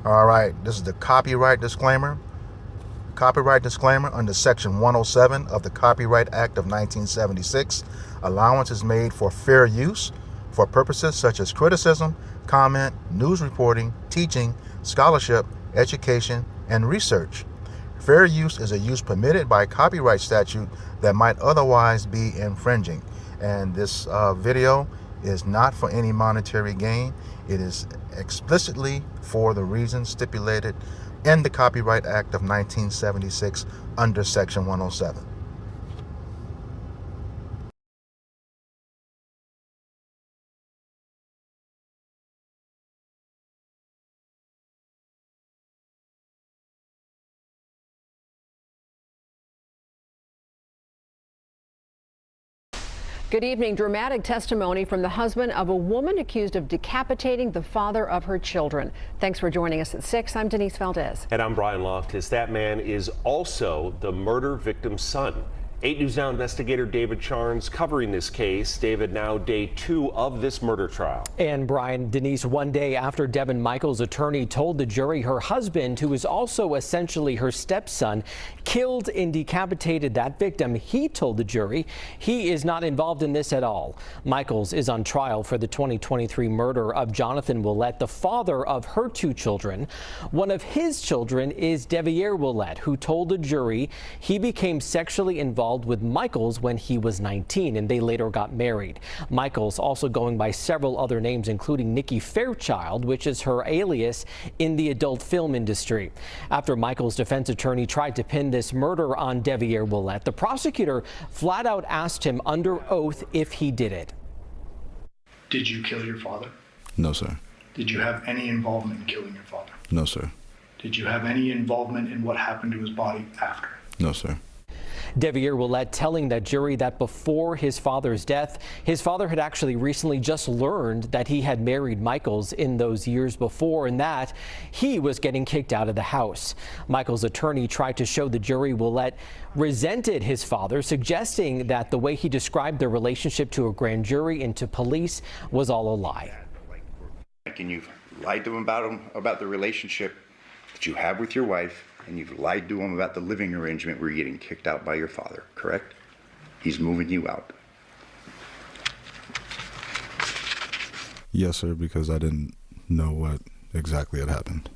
All right, this is the copyright disclaimer. Copyright disclaimer under Section 107 of the Copyright Act of 1976. Allowance is made for fair use for purposes such as criticism, comment, news reporting, teaching, scholarship, education, and research. Fair use is a use permitted by copyright statute that might otherwise be infringing. And this video is not for any monetary gain. It is explicitly for the reasons stipulated in the Copyright Act of 1976 under Section 107. Good evening. Dramatic testimony from the husband of a woman accused of decapitating the father of her children. Thanks for joining us at 6. I'm Denise Valdez. And I'm Brian Loftus. That man is also the murder victim's son. 8 News Now investigator David Charnes covering this case. David, now day 2 of this murder trial. And Brian, Denise, one day after Devin Michaels' attorney told the jury her husband, who is also essentially her stepson, killed and decapitated that victim, he told the jury he is not involved in this at all. Michaels is on trial for the 2023 murder of Jonathan Willett, the father of her 2 children. One of his children is Devier Willett, who told the jury he became sexually involved with Michaels when he was 19, and they later got married. Michaels also going by several other names, including Nikki Fairchild, which is her alias in the adult film industry. After Michaels' defense attorney tried to pin this murder on Devier Willett, the prosecutor flat out asked him under oath if he did it. Did you kill your father? No, sir. Did you have any involvement in killing your father? No, sir. Did you have any involvement in what happened to his body after? No, sir. Devier Willett telling that jury that before his father's death, his father had actually recently just learned that he had married Michaels in those years before and that he was getting kicked out of the house. Michaels' attorney tried to show the jury Willett resented his father, suggesting that the way he described their relationship to a grand jury and to police was all a lie. And you've lied to him about the relationship that you have with your wife, and you've lied to him about the living arrangement where you're getting kicked out by your father, correct? He's moving you out. Yes, sir, because I didn't know what exactly had happened.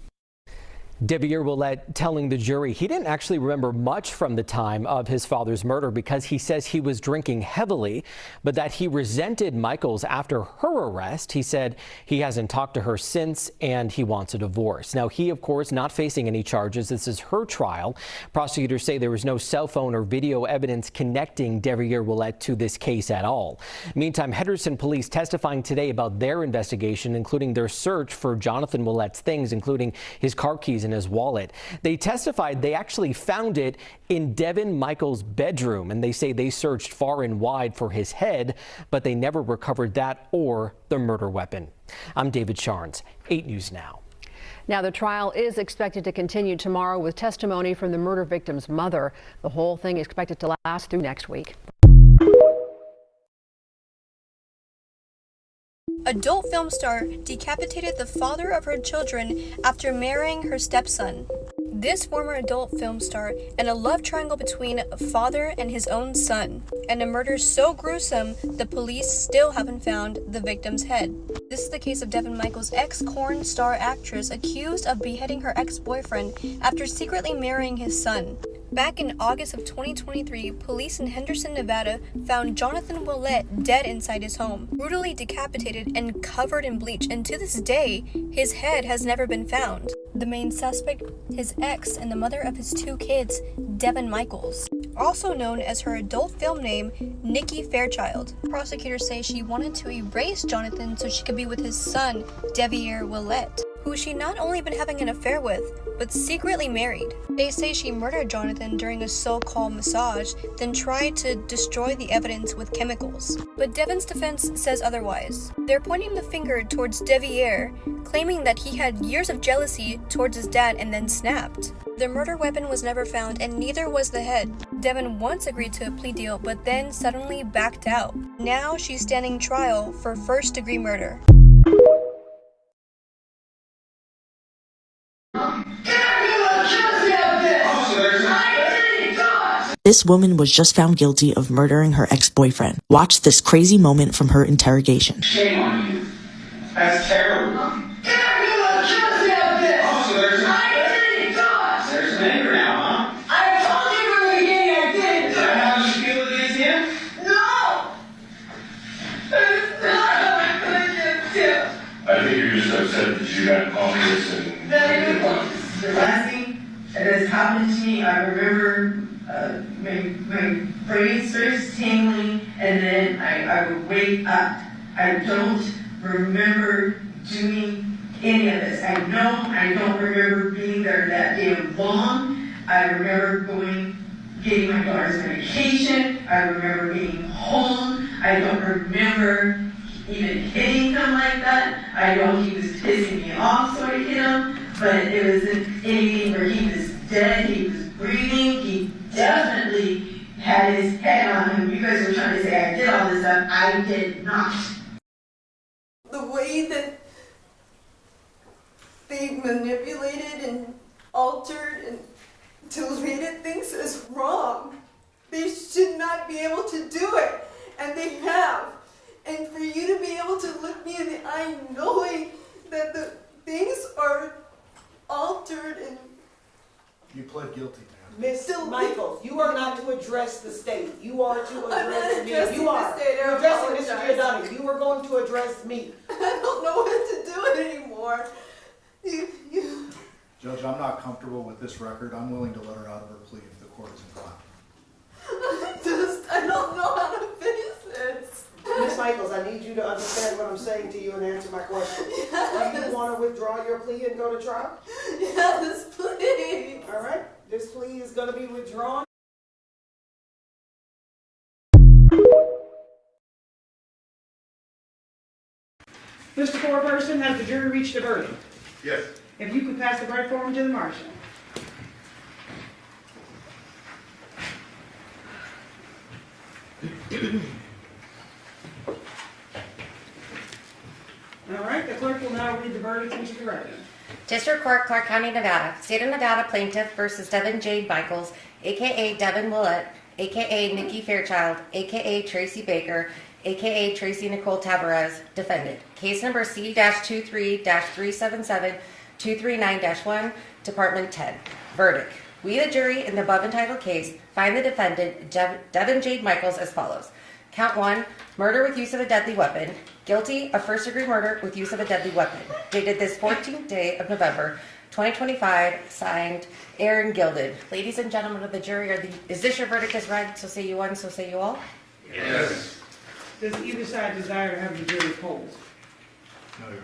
Devier Willett telling the jury he didn't actually remember much from the time of his father's murder because he says he was drinking heavily, but that he resented Michaels after her arrest. He said he hasn't talked to her since and he wants a divorce. Now, he, of course, not facing any charges. This is her trial. Prosecutors say there was no cell phone or video evidence connecting Devier Willett to this case at all. Meantime, Henderson police testifying today about their investigation, including their search for Jonathan Willett's things, including his car keys and his wallet. They testified they actually found it in Devin Michaels' bedroom, and they say they searched far and wide for his head, but they never recovered that or the murder weapon. I'm David Charnes, 8 News Now. Now, the trial is expected to continue tomorrow with testimony from the murder victim's mother. The whole thing is expected to last through next week. Adult film star decapitated the father of her children after marrying her stepson. This former adult film star in a love triangle between a father and his own son, and a murder so gruesome the police still haven't found the victim's head. This is the case of Devin Michaels' ex-porn star actress accused of beheading her ex-boyfriend after secretly marrying his son. Back in August of 2023, police in Henderson, Nevada found Jonathan Willett dead inside his home, brutally decapitated and covered in bleach, and to this day, his head has never been found. The main suspect, his ex and the mother of his 2 kids, Devin Michaels, also known as her adult film name, Nikki Fairchild. Prosecutors say she wanted to erase Jonathan so she could be with his son, Devier Willett, who she not only been having an affair with, but secretly married. They say she murdered Jonathan during a so-called massage, then tried to destroy the evidence with chemicals. But Devin's defense says otherwise. They're pointing the finger towards Devier, claiming that he had years of jealousy towards his dad and then snapped. The murder weapon was never found, and neither was the head. Devin once agreed to a plea deal, but then suddenly backed out. Now she's standing trial for first-degree murder. This woman was just found guilty of murdering her ex-boyfriend. Watch this crazy moment from her interrogation. Shame on you. That's terrible. There's some anger now, huh? I told you from the beginning I did. Is that how you feel against him? No! It's not how I feel against him. I think you're just upset that you got obvious and The last thing that has happened to me, I remember my brain starts tingling, and then I would wake up. I don't remember doing any of this. I don't remember being there that day long. I remember getting my daughter's medication. I remember being home. I don't remember even hitting him like that. I know he was pissing me off, so I hit him, but it wasn't anything where he was dead, he was breathing, he definitely had his head on him. You guys are trying to say I did all this stuff. I did not. The way that they manipulated and altered and deleted things is wrong. They should not be able to do it, and they have. And for you to be able to look me in the eye knowing that the things are altered and... You pled guilty, ma'am. Miss Michaels, you are not to address the state. You are to address me. You are. You're addressing Mr. Giordani. You are going to address me. I don't know what to do anymore. Judge, I'm not comfortable with this record. I'm willing to let her out of her plea if the court is inclined. I don't know how to face this. Miss Michaels, I need you to understand what I'm saying to you and answer my question. Yes. Do you want to withdraw your plea and go to trial? Yes, please. All right. This plea is going to be withdrawn. Mr. Foreperson, has the jury reached a verdict? Yes. If you could pass the verdict form to the marshal. All right, the clerk will now read the verdict into the record. District Court, Clark County, Nevada. State of Nevada plaintiff versus Devin Jade Michaels, a.k.a. Devin Willett, a.k.a. Nikki Fairchild, a.k.a. Tracy Baker, a.k.a. Tracy Nicole Tabarez, defendant. Case number C-23-377-239-1, Department 10. Verdict. We, the jury, in the above entitled case, find the defendant, Devin Jade Michaels, as follows. Count 1, murder with use of a deadly weapon. Guilty of first-degree murder with use of a deadly weapon. Dated this 14th day of November, 2025, signed Aaron Gilded. Ladies and gentlemen of the jury, is this your verdict as read? So say you one, so say you all? Yes. Does either side desire to have the jury polled? No, Your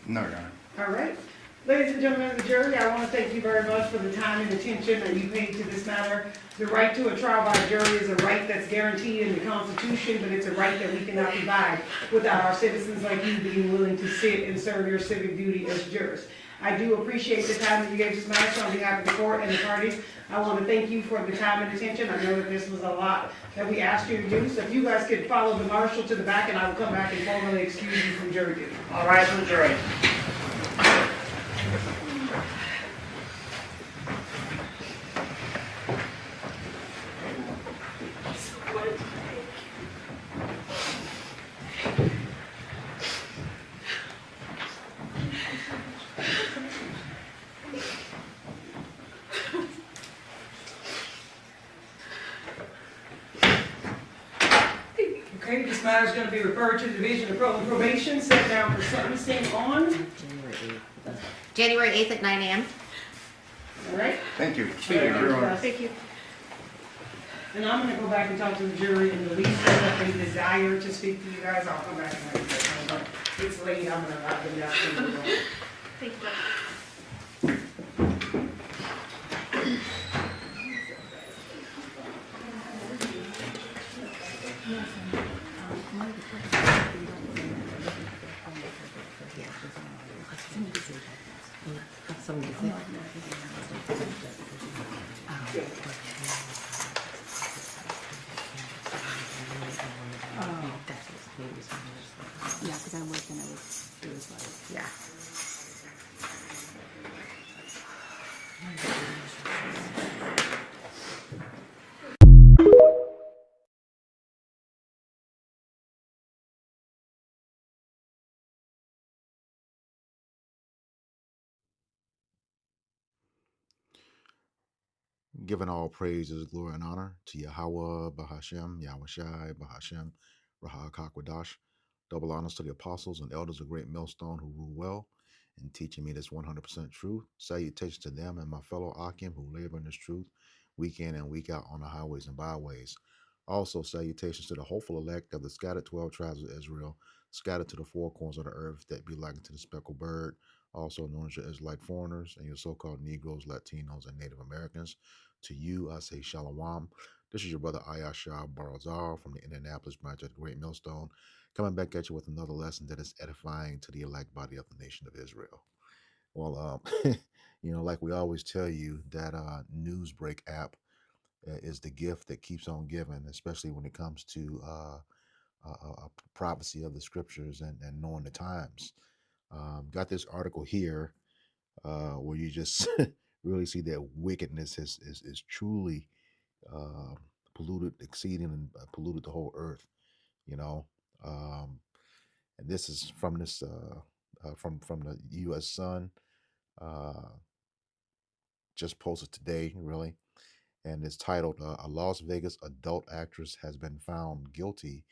Honor. No, Your Honor. All right. Ladies and gentlemen of the jury, I want to thank you very much for the time and attention that you paid to this matter. The right to a trial by jury is a right that's guaranteed in the Constitution, but it's a right that we cannot provide without our citizens like you being willing to sit and serve your civic duty as jurors. I do appreciate the time that you gave this matter, so on behalf of the court and the parties, I want to thank you for the time and attention. I know that this was a lot that we asked you to do, so if you guys could follow the marshal to the back, and I will come back and formally excuse you from jury duty. All right, for the jury. Okay, this matter is going to be referred to the Division of Probation, set down for sentencing on January 8th at 9 a.m. All right? Thank you. Thank you. And I'm going to go back and talk to the jury in the least that they desire to speak to you guys. I'll come back and let you know. It's late. I'm going to allow them down. Thank you. Yeah, because I worked and it was like, yeah. Giving all praises, glory, and honor to Yahweh, Bahashem, Yahushai, Bahashem, Rahak Hakwadash. Double honors to the apostles and elders of Great Millstone who rule well in teaching me this 100% truth. Salutations to them and my fellow Akim who labor in this truth week in and week out on the highways and byways. Also, salutations to the hopeful elect of the scattered 12 tribes of Israel, scattered to the four corners of the earth that be likened to the speckled bird, also known as your Israelite foreigners and your so-called Negroes, Latinos, and Native Americans. To you, I say Shalom. This is your brother Ayashar Barazar from the Indianapolis branch of the Great Millstone, coming back at you with another lesson that is edifying to the elect body of the nation of Israel. Well, like we always tell you, that Newsbreak app is the gift that keeps on giving, especially when it comes to prophecy of the scriptures and knowing the times. Got this article here where you just really see that wickedness is truly polluted, exceeding and polluted the whole earth. And this is from this from the U.S. Sun, just posted today, really, and it's titled "A Las Vegas adult actress has been found guilty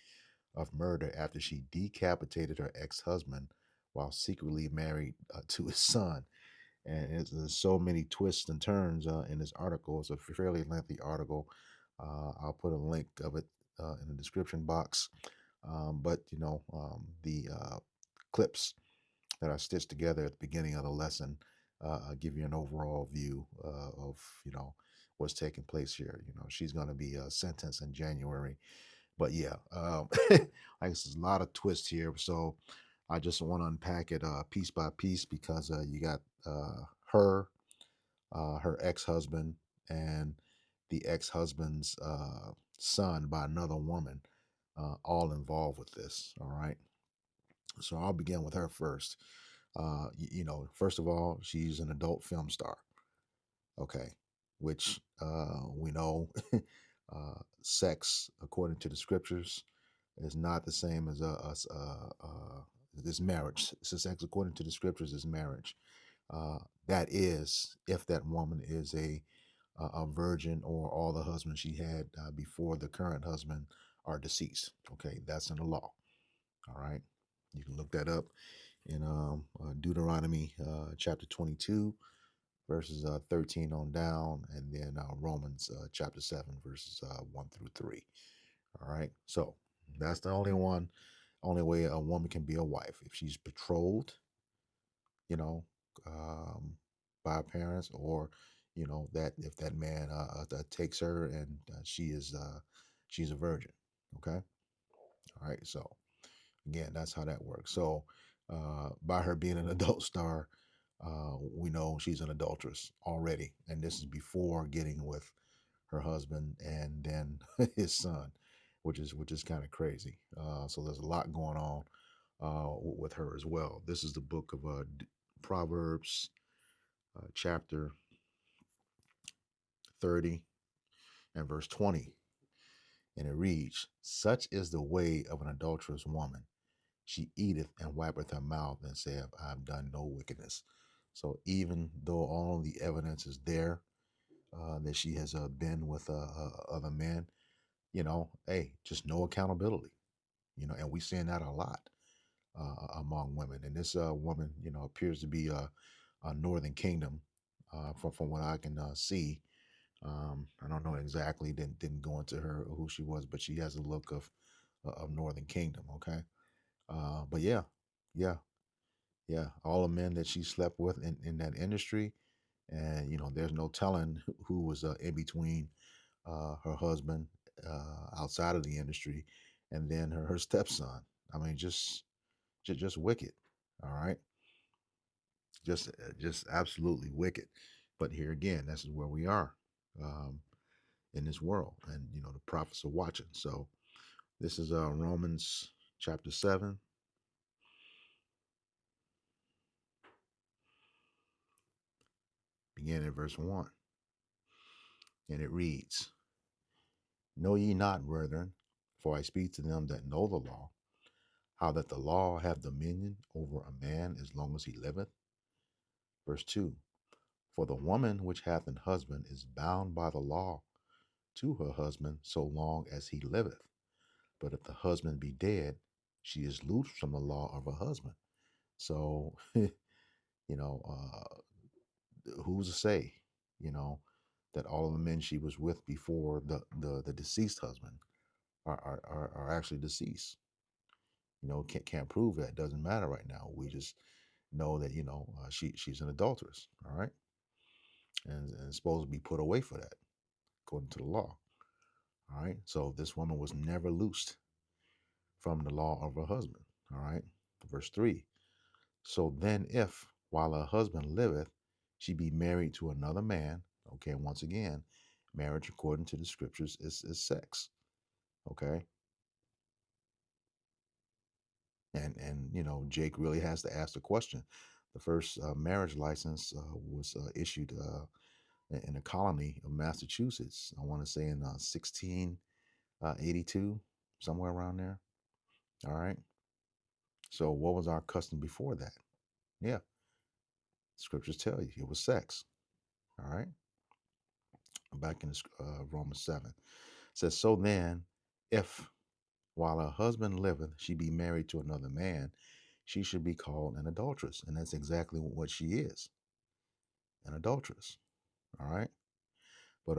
of murder after she decapitated her ex-husband while secretly married to his son." And there's so many twists and turns in this article. It's a fairly lengthy article. I'll put a link of it in the description box. But the clips that I stitched together at the beginning of the lesson give you an overall view of what's taking place here. She's going to be sentenced in January. But yeah, I guess there's a lot of twists here. So I just want to unpack it piece by piece because you got her ex-husband, and the ex-husband's son by another woman, all involved with this. All right. So I'll begin with her first. First of all, she's an adult film star. Okay. Which we know sex, according to the scriptures, is not the same as this marriage. Sex, according to the scriptures, is marriage. That is, if that woman is a virgin or all the husbands she had before the current husband are deceased. Okay, that's in the law. All right, you can look that up in Deuteronomy chapter 22, verses 13 on down, and then Romans chapter 7, verses 1 through 3. All right, so that's the only way a woman can be a wife. If she's betrothed, by her parents, or that if that man takes her and she's a virgin. Okay, all right. So again, that's how that works. So by her being an adult star, we know she's an adulteress already, and this is before getting with her husband and then his son, which is kind of crazy. So there's a lot going on with her as well. This is the book of Proverbs, chapter 30 and verse 20. And it reads, "Such is the way of an adulterous woman. She eateth and wipeth her mouth and saith, I have done no wickedness." So even though all the evidence is there that she has been with other men, hey, just no accountability, and we're seeing that a lot among women. And this woman, appears to be a Northern Kingdom from what I can see. I don't know exactly, didn't go into her who she was, but she has a look of Northern Kingdom. Okay. But yeah, all the men that she slept with in that industry, and there's no telling who was in between her husband outside of the industry, and then her stepson. I mean, just wicked. All right, just absolutely wicked. But here again, this is where we are in this world, and the prophets are watching. So this is Romans chapter 7. Begin at verse 1. And it reads, "Know ye not, brethren, for I speak to them that know the law, how that the law hath dominion over a man as long as he liveth?" Verse 2. For the woman which hath an husband is bound by the law to her husband so long as he liveth. But if the husband be dead, she is loosed from the law of her husband. So, who's to say, that all of the men she was with before the deceased husband are actually deceased? Can't prove that. Doesn't matter right now. We just know that she's an adulteress. All right, and supposed to be put away for that according to the law. All right, so this woman was never loosed from the law of her husband. All right, verse 3. So then, if while her husband liveth, she be married to another man, okay, once again, marriage according to the scriptures is sex, okay? And Jake really has to ask the question. The first marriage license was issued in a colony of Massachusetts, I want to say in 1682, somewhere around there. All right. So what was our custom before that? Yeah, scriptures tell you it was sex. All right. Back in Romans 7. It says, so then, if while her husband liveth, she be married to another man, she should be called an adulteress. And that's exactly what she is, an adulteress. All right. But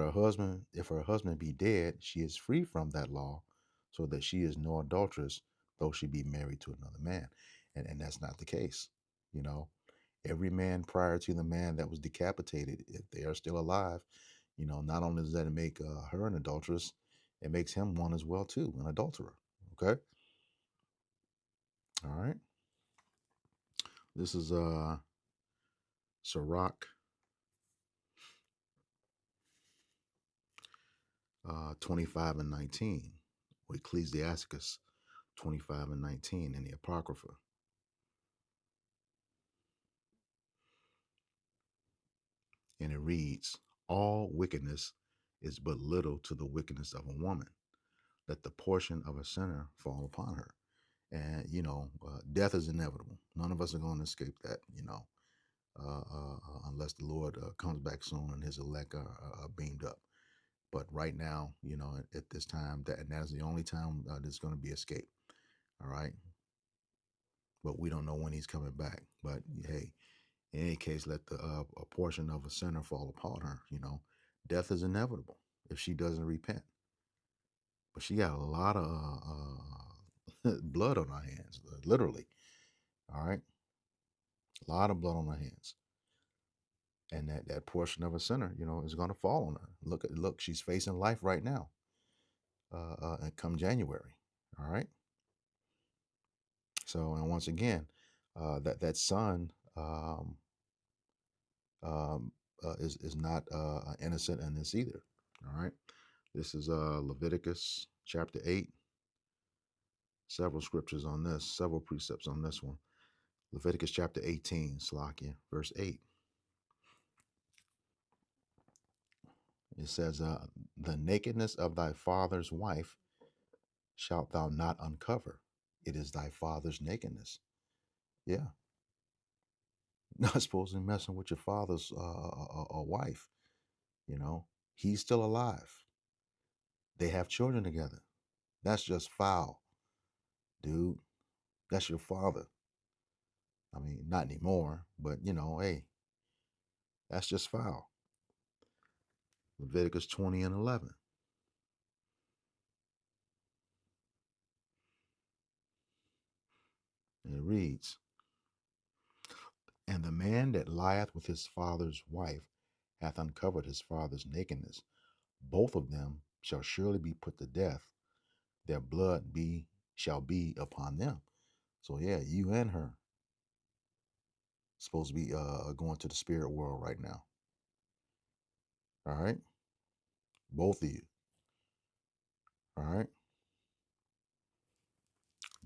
if her husband be dead, she is free from that law, so that she is no adulteress, though she be married to another man. And that's not the case. Every man prior to the man that was decapitated, if they are still alive, not only does that make her an adulteress, it makes him one as well too, an adulterer. Okay. All right. This is Sirach 25 and 19, or Ecclesiasticus 25 and 19 in the Apocrypha. And it reads, all wickedness is but little to the wickedness of a woman. Let the portion of a sinner fall upon her. And, death is inevitable. None of us are going to escape that, unless the Lord comes back soon and his elect are beamed up. But right now, at this time, that is the only time there's going to be escape. All right. But we don't know when he's coming back. But hey, in any case, let a portion of a sinner fall upon her. Death is inevitable if she doesn't repent. But she got a lot of blood on her hands, literally. All right. A lot of blood on her hands. And that portion of a sinner, is going to fall on her. Look, she's facing life right now. And come January. All right. So, and once again, that son is not innocent in this either. All right. This is Leviticus chapter 8. Several scriptures on this, several precepts on this one. Leviticus chapter 18, Slakia, verse 8. It says, the nakedness of thy father's wife shalt thou not uncover. It is thy father's nakedness. Yeah. Not supposed to be messing with your father's wife. He's still alive. They have children together. That's just foul, dude. That's your father. I mean, not anymore, but hey, that's just foul. Leviticus 20 and 11. And it reads, and the man that lieth with his father's wife hath uncovered his father's nakedness. Both of them shall surely be put to death. Their blood shall be upon them. So yeah, you and her supposed to be going to the spirit world right now. All right, both of you. All right.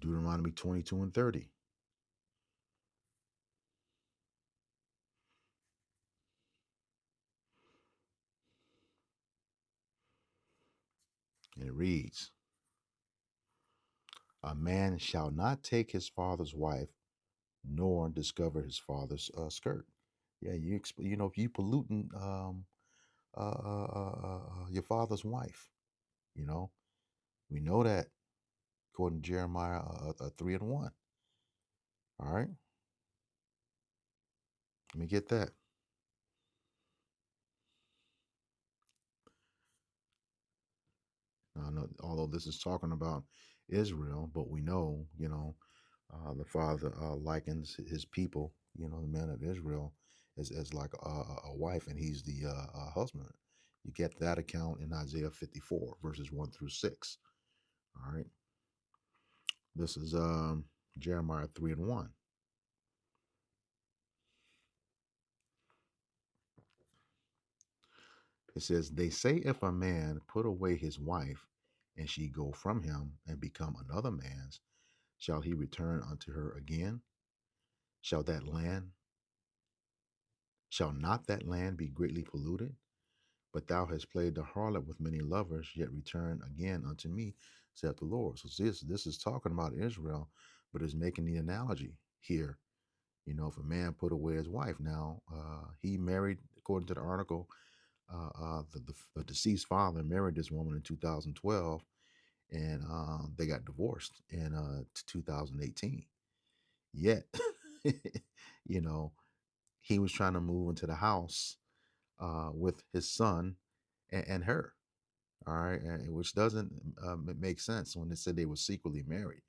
Deuteronomy 22 and 30. And it reads, a man shall not take his father's wife, nor discover his father's skirt. Yeah, you polluting your father's wife. You know, we know that according to Jeremiah 3:1. All right, let me get that. Although this is talking about Israel, but we know, the Father likens his people, the men of Israel, as like a wife, and he's the husband. You get that account in Isaiah 54, verses 1 through 6. All right. This is Jeremiah 3:1. It says, "They say if a man put away his wife, and she go from him and become another man's, shall he return unto her again? Shall not that land be greatly polluted? But thou hast played the harlot with many lovers, yet return again unto me, saith the Lord." So this is talking about Israel, but is making the analogy here. If a man put away his wife, now he married, according to the article, the deceased father married this woman in 2012, and they got divorced in 2018. Yet, you know, he was trying to move into the house with his son and her. All right, which doesn't make sense when they said they were secretly married.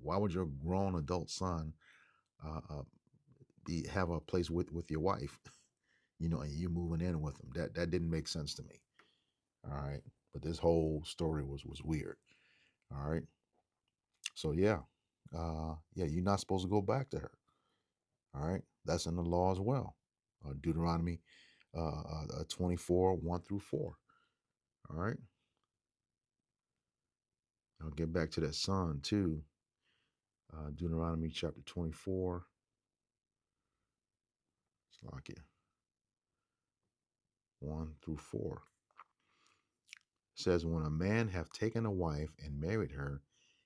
Why would your grown adult son have a place with your wife? And you moving in with them? That didn't make sense to me. All right, but this whole story was weird. All right, so yeah, you're not supposed to go back to her. All right, that's in the law as well. Deuteronomy 24, 1 through 4. All right. I'll get back to that son too. Deuteronomy chapter 24. It's like it. 1 through 4. It says, "When a man have taken a wife and married her,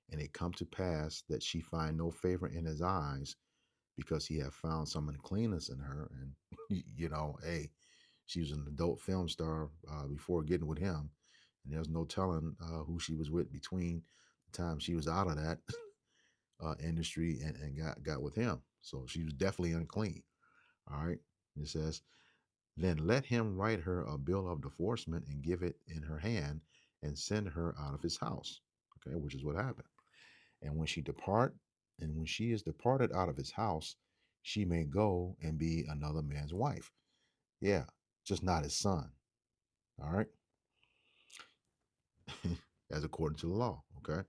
and it come to pass that she find no favor in his eyes, because he have found some uncleanness in her," and hey, she was an adult film star before getting with him, and there's no telling who she was with between the time she was out of that industry and got with him. So she was definitely unclean. All right. It says, "Then let him write her a bill of divorcement and give it in her hand and send her out of his house." Okay, which is what happened. "And when she is departed out of his house, she may go and be another man's wife." Yeah, just not his son. All right. As according to the law. Okay.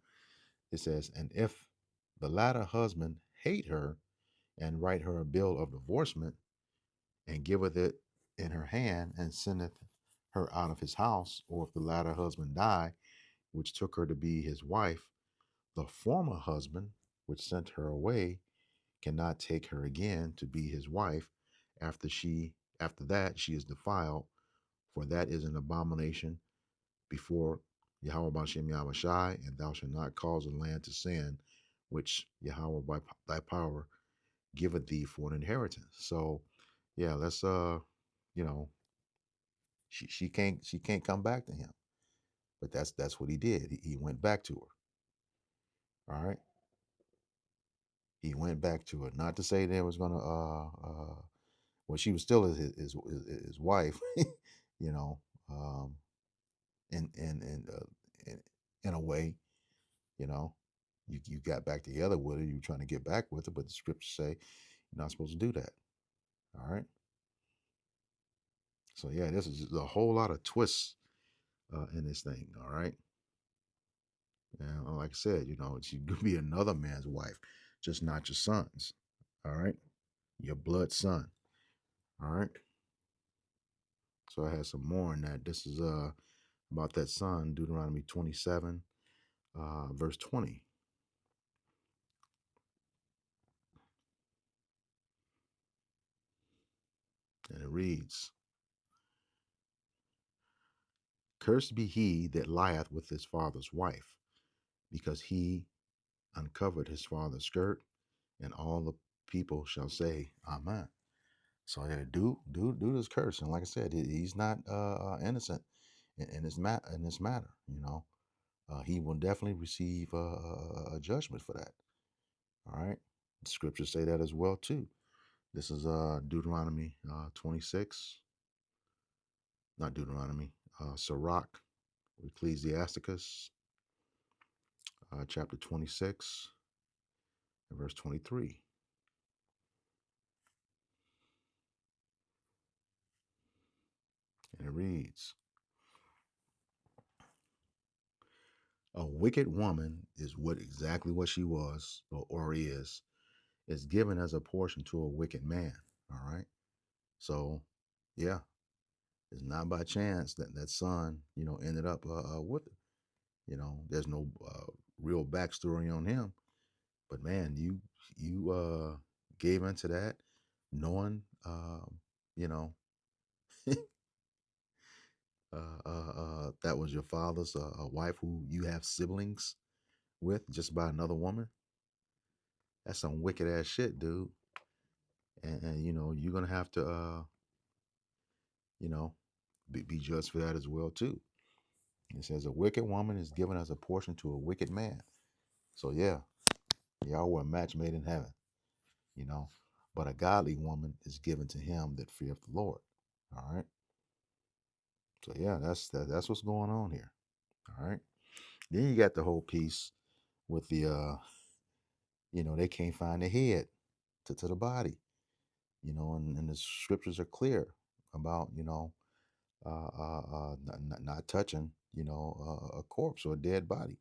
It says, "And if the latter husband hate her and write her a bill of divorcement and giveth it in her hand and sendeth her out of his house, or if the latter husband die, which took her to be his wife, the former husband, which sent her away, cannot take her again to be his wife after that she is defiled, for that is an abomination before Yahweh Bashem Yahweh Shai, and thou shalt not cause the land to sin, which Yahweh by thy power giveth thee for an inheritance." So yeah, let's she can't come back to him. But that's what he did. He went back to her. All right. He went back to her. Not to say that it was gonna well, she was still his wife, you know, um in in a way, you know. You got back together with her, you were trying to get back with her, but the scriptures say you're not supposed to do that. All right. So yeah, this is a whole lot of twists in this thing. All right. And like I said, she could be another man's wife, just not your son's. All right. Your blood son. All right. So I had some more in that. This is about that son, Deuteronomy 27, verse 20. And it reads, "Cursed be he that lieth with his father's wife, because he uncovered his father's skirt, and all the people shall say, Amen." So yeah, dude is cursed, and like I said, he's not innocent in this matter. You know, he will definitely receive a judgment for that. All right, the scriptures say that as well too. This is Deuteronomy 26, not Deuteronomy, Sirach, Ecclesiasticus, chapter 26, and verse 23, and it reads, "A wicked woman is exactly what she was or is given as a portion to a wicked man." All right. So, yeah, it's not by chance that that son, ended up with it. There's no real backstory on him, but man, you gave into that, knowing, you know, that was your father's wife who you have siblings with just by another woman. That's some wicked ass shit, dude. And you're gonna have to you know, be judged for that as well too. It says a wicked woman is given as a portion to a wicked man. So yeah, y'all were a match made in heaven, you know. But a godly woman is given to him that feareth the Lord. All right. So yeah, that's what's going on here. All right. Then you got the whole piece with the they can't find the head to the body, and the scriptures are clear about, not touching, a corpse or a dead body.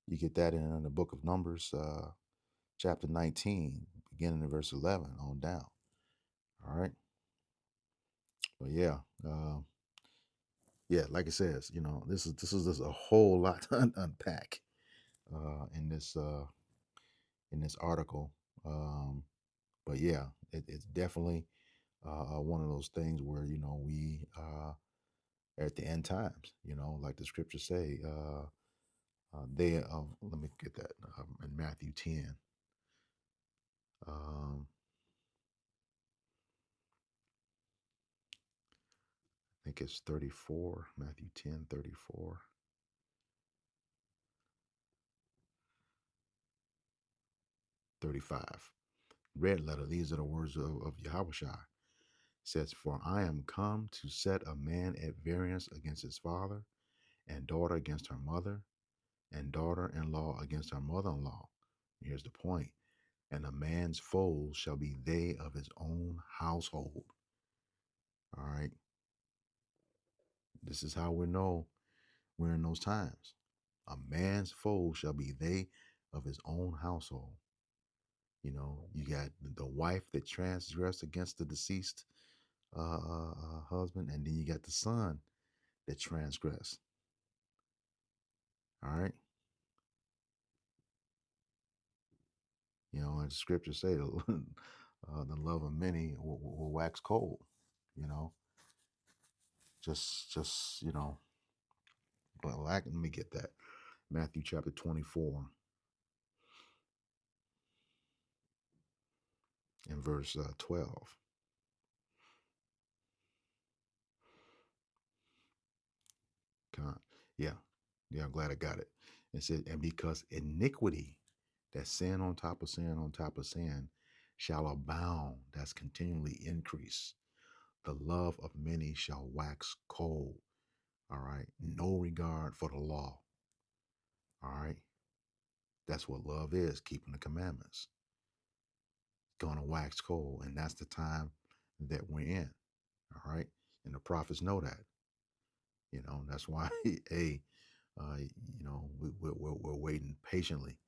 You get that in the book of Numbers, chapter 19, beginning in verse 11 on down. All right. But yeah, yeah, like it says, this is just a whole lot to unpack in this article. But yeah, it's definitely one of those things where we are at the end times. Like the scriptures say, let me get that in Matthew 10. Um, I think it's 34, Matthew 10, 34. 35. Red letter, these are the words of Yahushua. Says, "For I am come to set a man at variance against his father, and daughter against her mother, and daughter-in-law against her mother-in-law." Here's the point. "And a man's foes shall be they of his own household." All right. This is how we know we're in those times. A man's foes shall be they of his own household. You got the wife that transgressed against the deceased husband, and then you got the son that transgressed. All right. And the scriptures say the love of many will wax cold. You know, just But let me get that. Matthew chapter 24 and verse 12. Yeah. Yeah, I'm glad I got it. It said, "And because iniquity, that sin on top of sin on top of sin, shall abound," that's continually increase, "the love of many shall wax cold." All right. No regard for the law. All right. That's what love is, keeping the commandments. Gonna wax cold. And that's the time that we're in. All right. And the prophets know that. That's why, hey, we're waiting patiently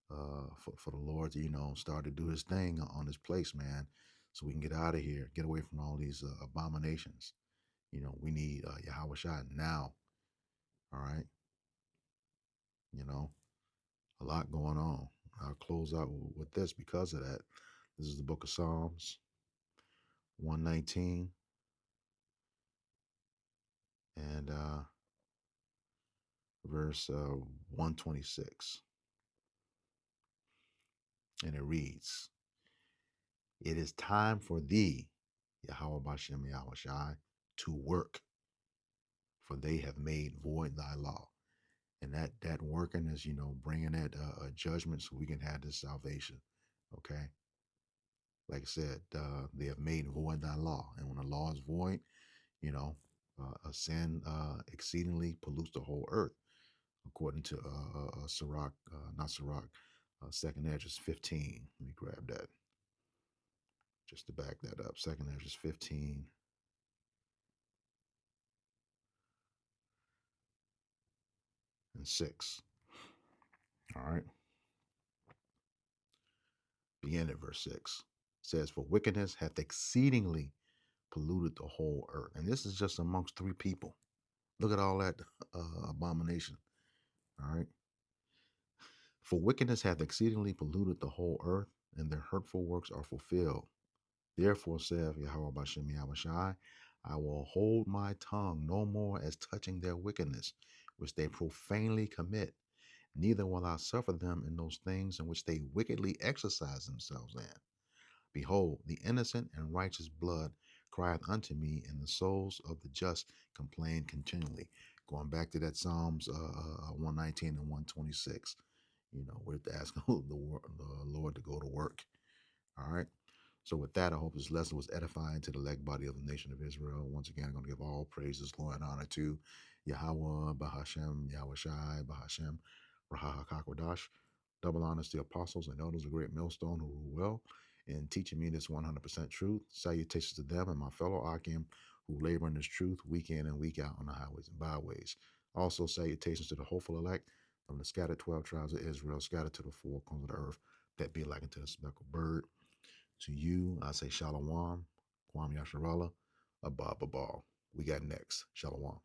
for the Lord to, start to do his thing on this place, man, so we can get out of here, get away from all these abominations. We need Yahweh now. All right. A lot going on. I'll close out with this because of that. This is the book of Psalms 119 and verse 126. And it reads, "It is time for thee Yahweh Bashem Yahweh Shai, to work, for they have made void thy law. And that working is, bringing that judgment so we can have this salvation. Okay. Like I said, they have made void thy law. And when the law is void, a sin exceedingly pollutes the whole earth, according to Sirach, not Sirach, Second Esdras 15. Let me grab that just to back that up. Second Esdras 15. And 6. All right. Begin at verse 6. It says, for wickedness hath exceedingly polluted the whole earth. And this is just amongst 3 people. Look at all that abomination. All right. For wickedness hath exceedingly polluted the whole earth, and their hurtful works are fulfilled. Therefore saith Yahweh Bashem Yahweh Shai, I will hold my tongue no more as touching their wickedness, which they profanely commit. Neither will I suffer them in those things in which they wickedly exercise themselves in. Behold, the innocent and righteous blood crieth unto me, and the souls of the just complain continually. Going back to that Psalms 119 and 126, we're asking the Lord to go to work. All right. So with that, I hope this lesson was edifying to the elect body of the nation of Israel. Once again, I'm going to give all praises, glory, and honor to Yahweh, Bahashem, Yahweh Shai, Bahashem, Rahahakakwadash. Double honors to the apostles and elders, a great millstone who rule well in teaching me this 100% truth. Salutations to them and my fellow Akim who labor in this truth week in and week out on the highways and byways. Also, salutations to the hopeful elect from the scattered 12 tribes of Israel, scattered to the 4 corners of the earth, that be like unto the speckled bird. To you, I say Shalom, Kwam Yasharallah, Abba Babal. We got next. Shalom.